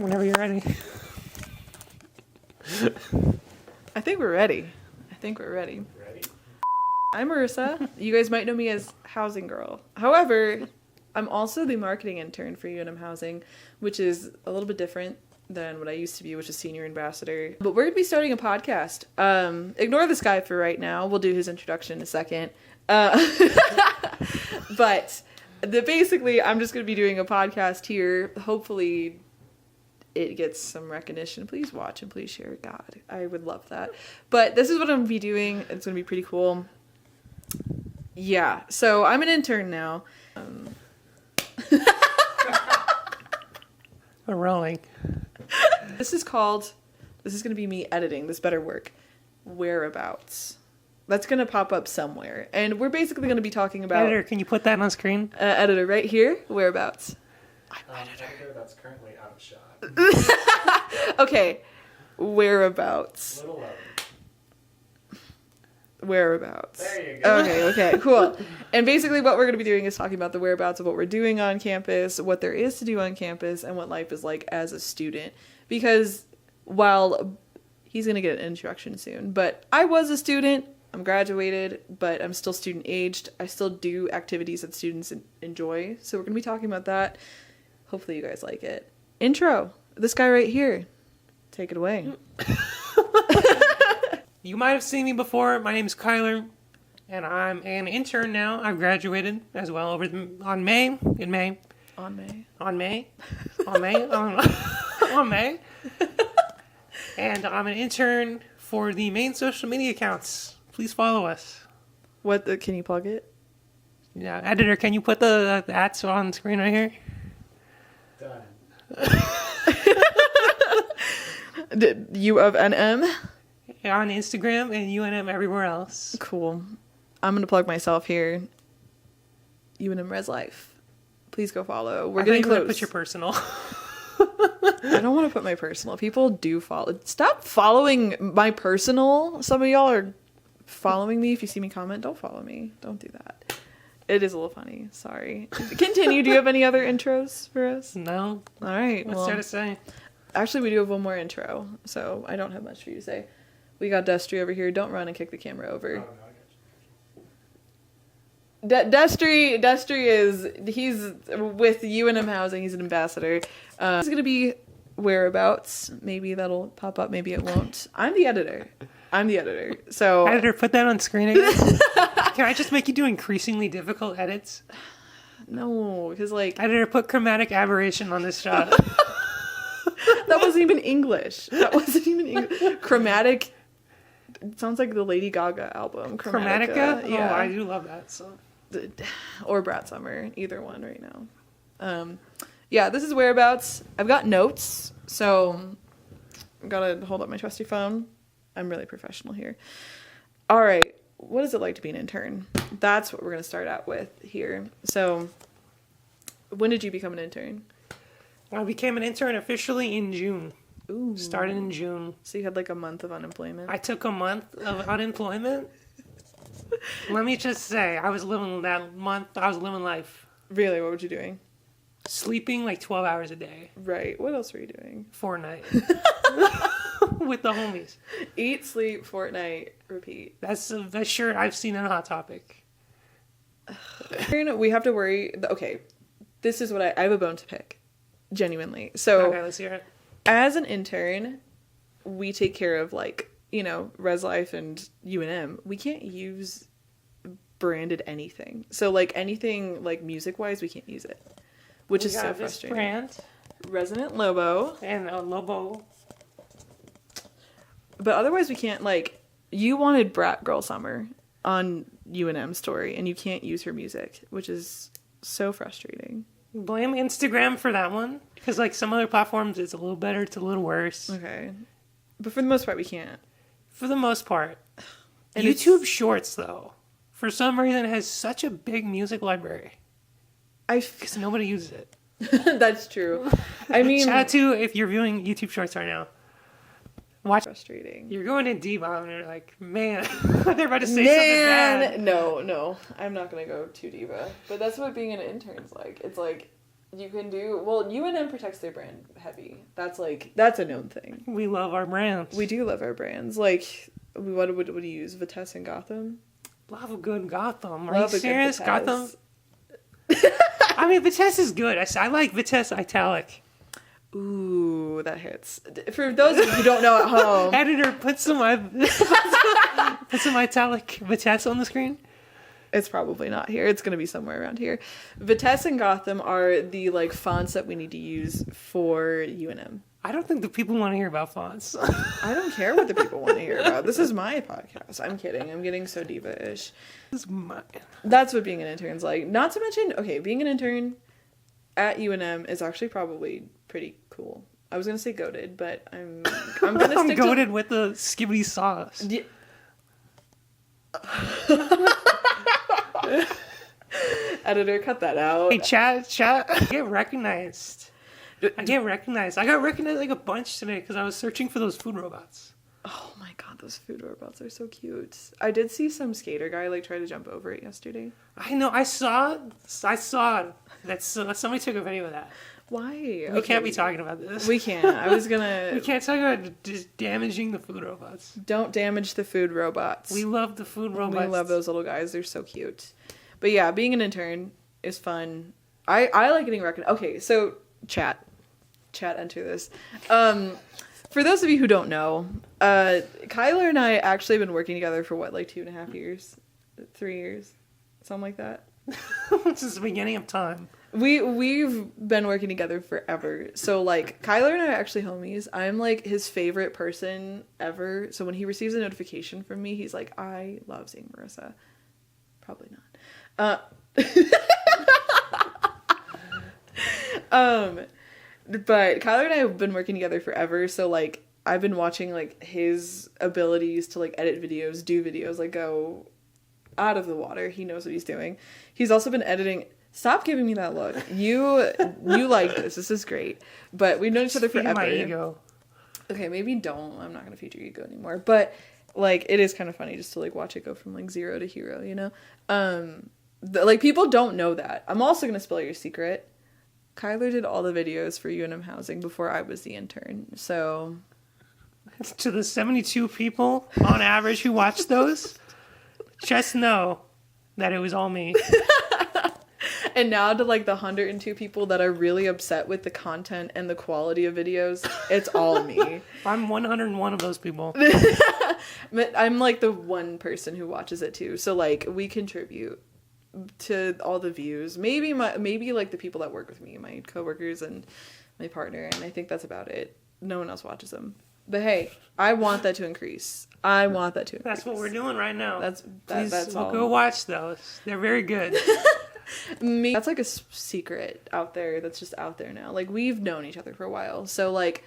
Whenever you're ready. I think we're ready. Ready? I'm Marissa. You guys might know me as Housing Girl. However, I'm also the marketing intern for UNM Housing, which is a little bit different than what I used to be, which is senior ambassador. But we're going to be starting a podcast. Ignore this guy for right now. We'll do his introduction in a second. But basically, I'm just going to be doing a podcast here. Hopefully, it gets some recognition. Please watch and please share. God, I would love that. But this is what I'm going to be doing. It's going to be pretty cool. Yeah, so I'm an intern now. We're rolling. This is going to be me editing. This better work. Whereabouts. That's going to pop up somewhere. And we're basically going to be talking about... Editor, can you put that on screen? Editor, right here. Whereabouts. I'm editor. That's currently out of shot. Okay. Whereabouts. Little low. Whereabouts. There you go. Okay, cool. And basically what we're going to be doing is talking about the whereabouts of what we're doing on campus, what there is to do on campus, and what life is like as a student. Because while he's going to get an introduction soon, but I was a student, I'm graduated, but I'm still student aged. I still do activities that students enjoy. So we're going to be talking about that. Hopefully you guys like it. Intro. This guy right here. Take it away. You might have seen me before. My name is Kyler, and I'm an intern now. I've graduated as well on May. And I'm an intern for the main social media accounts. Please follow us. Can you plug it? Yeah, editor, can you put the ads on screen right here? Done. U of NM? On Instagram and UNM everywhere else. Cool. I'm going to plug myself here. UNM Res Life. Please go follow. We're getting close. Put your personal. I don't want to put my personal. People do follow. Stop following my personal. Some of y'all are following me. If you see me comment, don't follow me. Don't do that. It is a little funny. Sorry. Continue. Do you have any other intros for us? No. All right. What's there to say? Actually, we do have one more intro, so I don't have much for you to say. We got Destry over here. Don't run and kick the camera over. Oh, no, I got you. Destry he's with UNM Housing. He's an ambassador. It's going to be whereabouts. Maybe that'll pop up. Maybe it won't. I'm the editor. So Editor, put that on screen again. Can I just make you do increasingly difficult edits? no, because Editor, put chromatic aberration on this shot. that wasn't even English. Chromatic. It sounds like the Lady Gaga album. Chromatica? Yeah. Oh, I do love that song. Or Brat Summer. Either one right now. Yeah, this is whereabouts. I've got notes, so I've got to hold up my trusty phone. I'm really professional here. All right. What is it like to be an intern? That's what we're going to start out with here. So, when did you become an intern? I became an intern officially in June. Ooh. Started in June. So you had like a month of unemployment? I took a month of unemployment. Let me just say, I was living life. Really? What were you doing? Sleeping like 12 hours a day. Right. What else were you doing? Fortnite. With the homies. Eat, sleep, Fortnite, repeat. That's a shirt I've seen on Hot Topic. We have to worry. Okay, this is what I have a bone to pick. Genuinely. So, Okay, let's hear it. as an intern, we take care of Res Life and UNM. We can't use branded anything. So anything music wise, we can't use it, which is so frustrating. Brand Resonant Lobo and Lobo. But otherwise we can't you wanted Brat Girl Summer on UNM story and you can't use her music, which is so frustrating. Blame Instagram for that one. Because some other platforms it's a little better, it's a little worse. Okay. But for the most part we can't. For the most part. And YouTube Shorts though, for some reason has such a big music library. Because nobody uses it. That's true. I mean, shout out to if you're viewing YouTube Shorts right now. Watch. Frustrating. You're going in deep and you're like, man, they're about to say something bad. No, I'm not gonna go too diva. But that's what being an intern's like. It's You can do well. UNM protects their brand heavy. That's a known thing. We love our brands. We do love our brands. Like, what do you use? Vitesse and Gotham. Love a good Gotham. Are Love you a good serious? Vitesse. Gotham. I mean, Vitesse is good. I like Vitesse Italic. Ooh, that hits. For those of you who don't know at home, Editor, put some Italic Vitesse on the screen. it's probably not here. It's going to be somewhere around here. Vitesse and Gotham are the like fonts that we need to use for UNM. I don't think the people want to hear about fonts. I don't care what the people want to hear about. This is my podcast. I'm kidding. I'm getting so diva-ish. This is my... That's what being an intern's like. Not to mention, okay, being an intern at UNM is actually probably pretty cool. I was gonna say goated, but I'm gonna I'm stick goated with the skibidi sauce. to. Editor, cut that out. Hey, chat. I get recognized. I got recognized like a bunch today because I was searching for those food robots. Oh my god, those food robots are so cute. I did see some skater guy like try to jump over it yesterday. I know. I saw that somebody took a video of that. Why? We can't be talking about this. We can't. I was gonna. We can't talk about just damaging the food robots. Don't damage the food robots. We love the food robots. We love those little guys. They're so cute. But yeah, being an intern is fun. I like getting recognized. Okay, so chat, enter this. For those of you who don't know, Kyler and I actually have been working together for what, like 2.5 years, 3 years, something like that. Since the beginning of time. We've been working together forever. So like Kyler and I are actually homies. I'm like his favorite person ever. So when he receives a notification from me, he's like, I love seeing Marissa. Probably not. But Kyler and I have been working together forever, so like I've been watching like his abilities to like edit videos, do videos, like go out of the water. He knows what he's doing. He's also been editing. Stop giving me that look. You like this. This is great. But we've known each other Feeding forever. my ego. Okay, maybe don't. I'm not gonna feed your ego anymore. But like it is kind of funny just to like watch it go from like zero to hero, you know? Like people don't know that. I'm also gonna spill your secret. Kyler did all the videos for UNM Housing before I was the intern. So To the 72 people on average who watched those, just know that it was all me. and now to like the 102 people that are really upset with the content and the quality of videos, it's all me. I'm 101 of those people. I'm like the one person who watches it too. So like we contribute to all the views. Maybe like the people that work with me, my coworkers and my partner, and I think that's about it. No one else watches them. But hey, I want that to increase. That's what we're doing right now. That's We'll all. go watch those. They're very good. That's like a secret out there that's just out there now. Like we've known each other for a while. So like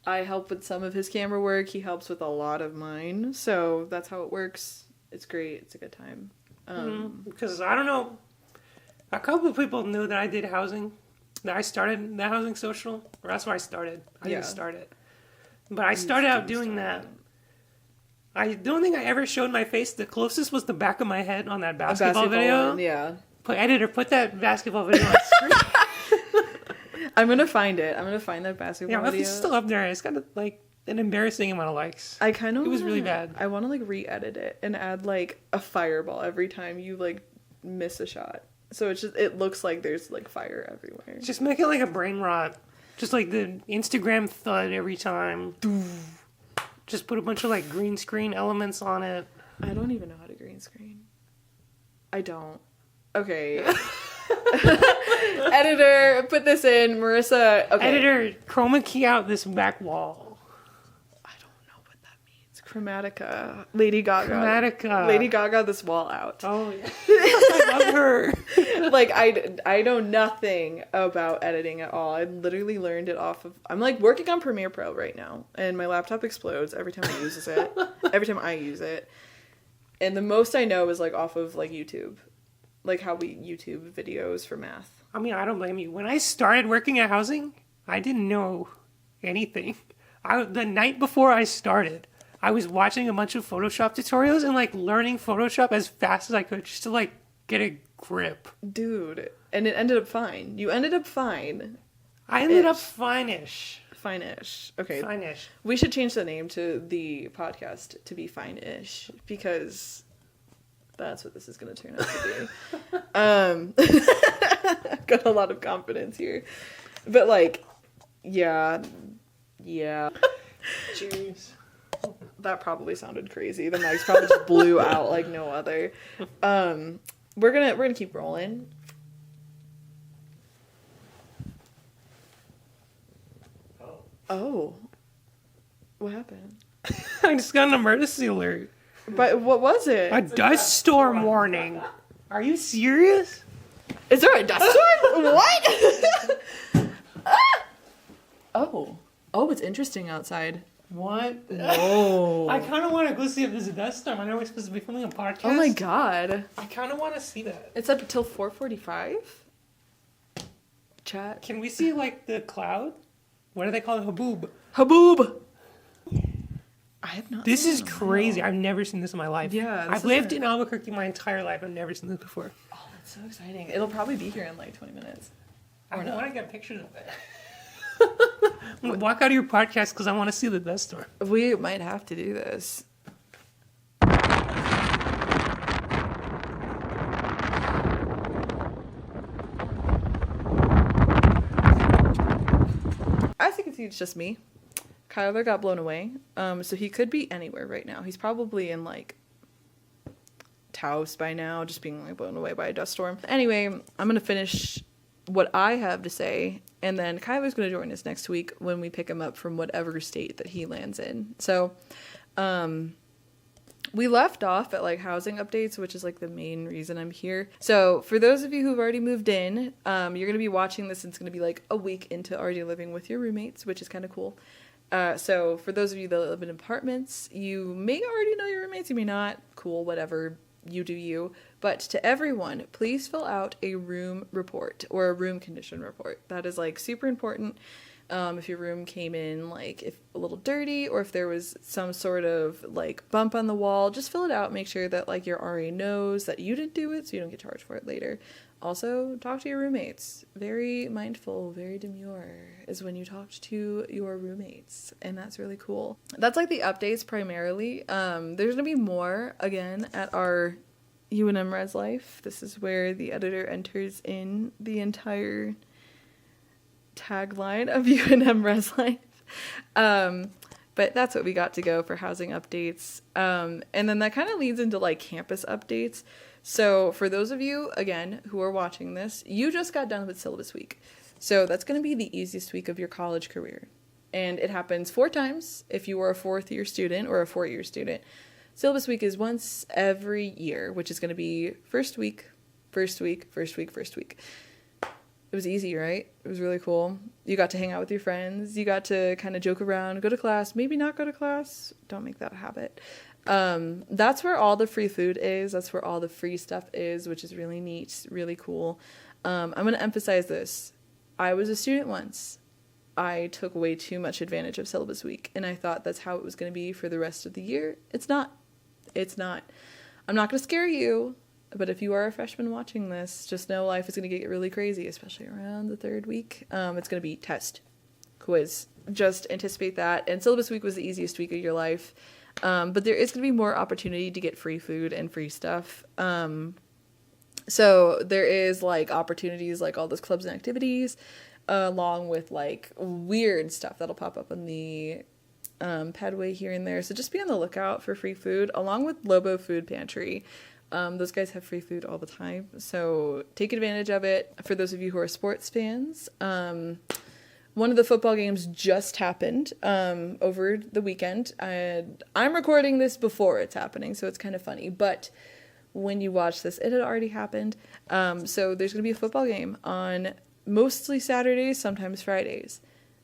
I help with some of his camera work. He helps with a lot of mine. So that's how it works. It's great. It's a good time. Because I don't know, a couple of people knew that I did housing, that I started the housing social, or that's where I started. I didn't start it. But I started out doing that. I don't think I ever showed my face. The closest was the back of my head on that basketball video. One, yeah. Editor, put that basketball video on screen. I'm gonna find it. I'm gonna find that basketball Yeah, video. it's still up there. It's got like an embarrassing amount of likes. I kind of. It was really bad. I want to like re-edit it and add like a fireball every time you like miss a shot. So it looks like there's like fire everywhere. Just make it like a brain rot. Just like the Instagram thud every time. Just put a bunch of like green screen elements on it. I don't even know how to green screen. I don't. Okay. Editor, put this in. Marissa. Okay. Editor, chroma key out this back wall. I don't know what that means. Chromatica. Lady Gaga. Chromatica. Lady Gaga, this wall out. Oh, yeah. I love her. Like, I know nothing about editing at all. I literally learned it off of... I'm, like, working on Premiere Pro right now. And my laptop explodes every time I use it. Every time I use it. And the most I know is, like, off of, like, YouTube. Like, how we YouTube videos for math. I mean, I don't blame you. When I started working at housing, I didn't know anything. The night before I started, I was watching a bunch of Photoshop tutorials and, like, learning Photoshop as fast as I could just to, like, get a grip. Dude. And it ended up fine. You ended up fine. I ended up fine-ish. Fine-ish. Okay. Fine-ish. We should change the name to the podcast to be Fine-ish, because that's what this is going to turn out to be. Got a lot of confidence here. But, like, yeah. Cheers. That probably sounded crazy. The mics probably just blew out like no other. We're gonna keep rolling. Oh. What happened? I just got an emergency alert. But what was it? A dust storm warning. Are you serious? Is there a dust storm? What? Oh, it's interesting outside. What? Whoa. I kind of want to go see if there's a dust storm. I know we're supposed to be filming a podcast. Oh my god. I kind of want to see that. It's up until 4:45? Chat. Can we see, like, the cloud? What do they call it? Haboob. Haboob! I have not This seen is it. crazy. I've never seen this in my life. Yeah, I've lived in Albuquerque my entire life. I've never seen this before. Oh, that's so exciting. It'll probably be here in like 20 minutes. I Or not. want to get pictures of it. I'm going to walk out of your podcast because I want to see the dust storm. We might have to do this. As you can see, it's just me. Kyler got blown away. So he could be anywhere right now. He's probably in like Taos by now, just being like blown away by a dust storm. Anyway, I'm gonna finish what I have to say, and then Kyler's gonna join us next week when we pick him up from whatever state that he lands in. So, we left off at like housing updates, which is like the main reason I'm here. So for those of you who've already moved in, you're going to be watching this and it's going to be like a week into already living with your roommates, which is kind of cool. So for those of you that live in apartments, you may already know your roommates, you may not. Cool, whatever, you do you. But to everyone, please fill out a room report or a room condition report. That is like super important. If your room came in like if a little dirty, or if there was some sort of like bump on the wall, just fill it out. Make sure that like your RA knows that you didn't do it so you don't get charged for it later. Also, talk to your roommates. Very mindful, very demure is when you talk to your roommates, and that's really cool. That's like the updates primarily. There's gonna be more again at our UNM Res Life. This is where the editor enters in the entire tagline of UNM Res Life. But that's what we got to go for housing updates. And then that kind of leads into like campus updates. So for those of you, again, who are watching this, you just got done with syllabus week. So that's going to be the easiest week of your college career. And it happens 4 times if you are a 4th-year student or a 4-year student. Syllabus week is once every year, which is going to be first week. It was easy, right? It was really cool. You got to hang out with your friends. You got to kind of joke around, go to class, maybe not go to class. Don't make that a habit. That's where all the free food is. That's where all the free stuff is, which is really neat, really cool. I'm going to emphasize this. I was a student once. I took way too much advantage of syllabus week, and I thought that's how it was going to be for the rest of the year. It's not. I'm not going to scare you. But if you are a freshman watching this, just know life is going to get really crazy, especially around the 3rd week. It's going to be test, quiz. Just anticipate that. And syllabus week was the easiest week of your life. But there is going to be more opportunity to get free food and free stuff. So there is like opportunities like all those clubs and activities, along with like weird stuff that'll pop up on the Padway here and there. So just be on the lookout for free food, along with Lobo Food Pantry. Those guys have free food all the time, so take advantage of it. For those of you who are sports fans, one of the football games just happened over the weekend. I'm recording this before it's happening, so it's kind of funny, but when you watch this, it had already happened. So there's going to be a football game on mostly Saturdays, sometimes Fridays.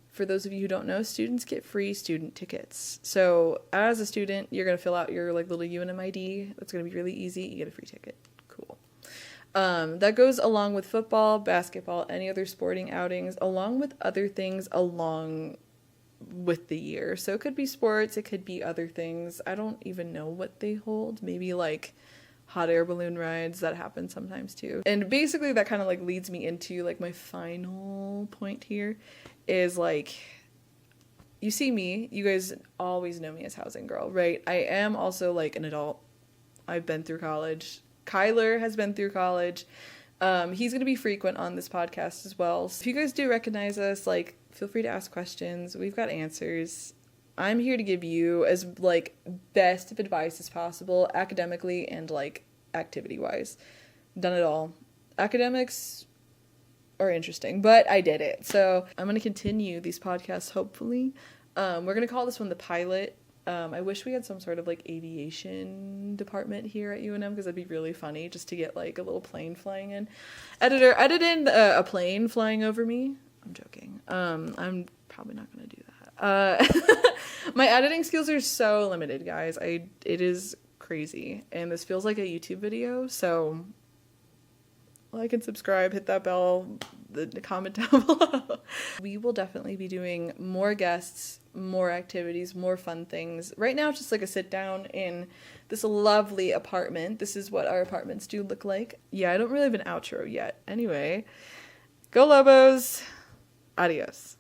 For those of you who don't know, students get free student tickets. So as a student, you're going to fill out your like little UNM ID. That's going to be really easy. You get a free ticket. Cool. That goes along with football, basketball, any other sporting outings, along with other things along with the year. So it could be sports. It could be other things. I don't even know what they hold. Maybe like hot air balloon rides that happen sometimes too. And basically that kind of like leads me into like my final point here is like, you see me, you guys always know me as housing girl, right? I am also like an adult. I've been through college. Kyler has been through college. He's going to be frequent on this podcast as well. So if you guys do recognize us, like, feel free to ask questions. We've got answers. I'm here to give you as, like, best of advice as possible, academically and, like, activity-wise. Done it all. Academics are interesting, but I did it. So I'm going to continue these podcasts, hopefully. We're going to call this one the pilot. I wish we had some sort of like aviation department here at UNM because that'd be really funny just to get like a little plane flying in. Editor, edit in a plane flying over me. I'm joking. I'm probably not going to do that. My editing skills are so limited, guys. It is crazy. And this feels like a YouTube video, so like and subscribe, hit that bell, the comment down below. We will definitely be doing more guests, more activities, more fun things. Right now it's just like a sit down in this lovely apartment. This is what our apartments do look like. Yeah, I don't really have an outro yet. Anyway, go Lobos. Adios.